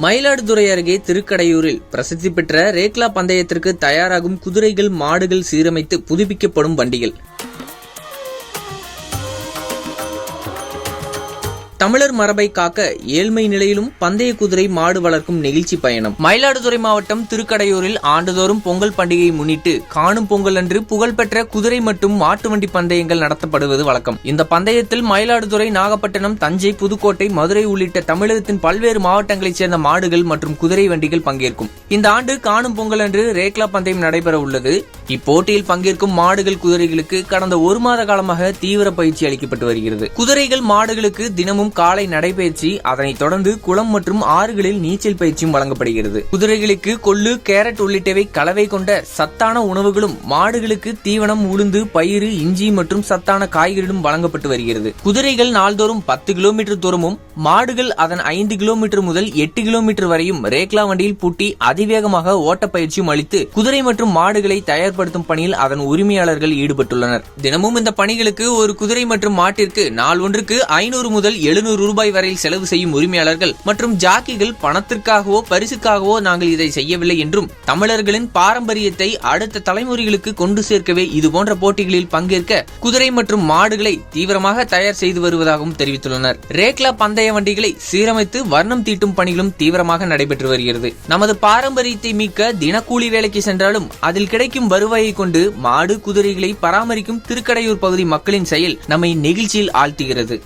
மயிலாடுதுறை அருகே திருக்கடையூரில் பிரசித்தி பெற்ற ரேக்லா பந்தயத்திற்கு தயாராகும் குதிரைகள், மாடுகள் சீரமைத்து புதுப்பிக்கப்படும் வண்டிகள். தமிழர் மரபை காக்க ஏழ்மை நிலையிலும் பந்தய குதிரை, மாடு வளர்க்கும் நெகிழ்ச்சி பயணம். மயிலாடுதுறை மாவட்டம் திருக்கடையூரில் ஆண்டுதோறும் பொங்கல் பண்டிகையை முன்னிட்டு காணும் பொங்கல் அன்று புகழ்பெற்ற குதிரை மற்றும் மாட்டு வண்டி பந்தயங்கள் நடத்தப்படுவது வழக்கம். இந்த பந்தயத்தில் மயிலாடுதுறை, நாகப்பட்டினம், தஞ்சை, புதுக்கோட்டை, மதுரை உள்ளிட்ட தமிழகத்தின் பல்வேறு மாவட்டங்களைச் சேர்ந்த மாடுகள் மற்றும் குதிரை வண்டிகள் பங்கேற்கும். இந்த ஆண்டு காணும் பொங்கல் அன்று ரேக்லா பந்தயம் நடைபெற உள்ளது. இப்போட்டியில் பங்கேற்கும் மாடுகள், குதிரைகளுக்கு கடந்த ஒரு மாத காலமாக தீவிர பயிற்சி அளிக்கப்பட்டு வருகிறது. குதிரைகள், மாடுகளுக்கு தினமும் காலை நடைபயிற்சி, அதனைத் தொடர்ந்து குளம் மற்றும் ஆறுகளில் நீச்சல் பயிற்சியும் வழங்கப்படுகிறது. குதிரைகளுக்கு கொள்ளு, கேரட் உள்ளிட்டவை கலவை கொண்ட சத்தான உணவுகளும், மாடுகளுக்கு தீவனம், உளுந்து, பயிறு, இஞ்சி மற்றும் சத்தான காய்கறிகளும் வழங்கப்பட்டு வருகிறது. குதிரைகள் நாள்தோறும் 10 கிலோமீட்டர் தூரமும், மாடுகள் அதன் 5 கிலோமீட்டர் முதல் 8 கிலோமீட்டர் வரையும் ரேக்லா வண்டியில் பூட்டி அதிவேகமாக ஓட்ட பயிற்சியும் அளித்து குதிரை மற்றும் மாடுகளை தயார்படுத்தும் பணியில் அதன் உரிமையாளர்கள் ஈடுபட்டுள்ளனர். தினமும் இந்த பணிகளுக்கு ஒரு குதிரை மற்றும் மாட்டிற்கு நாள் ஒன்றுக்கு 500 முதல் 700 ரூபாய் வரையில் செலவு செய்யும் உரிமையாளர்கள் மற்றும் ஜாக்கிகள் பணத்திற்காகவோ பரிசுக்காகவோ நாங்கள் இதை செய்யவில்லை என்றும், தமிழர்களின் பாரம்பரியத்தை அடுத்த தலைமுறைகளுக்கு கொண்டு சேர்க்கவே இதுபோன்ற போட்டிகளில் பங்கேற்க குதிரை மற்றும் மாடுகளை தீவிரமாக தயார் செய்து வருவதாகவும் தெரிவித்துள்ளனர். ரேக்லா பந்தய வண்டிகளை சீரமைத்து வர்ணம் தீட்டும் பணிகளும் தீவிரமாக நடைபெற்று வருகிறது. நமது பாரம்பரியத்தை மீட்க தினக்கூலி வேலைக்கு சென்றாலும் அதில் கிடைக்கும் வருவாயை கொண்டு மாடு, குதிரைகளை பராமரிக்கும் திருக்கடையூர் பகுதி மக்களின் செயல் நம்மை நெகிழ்ச்சியில் ஆழ்த்துகிறது.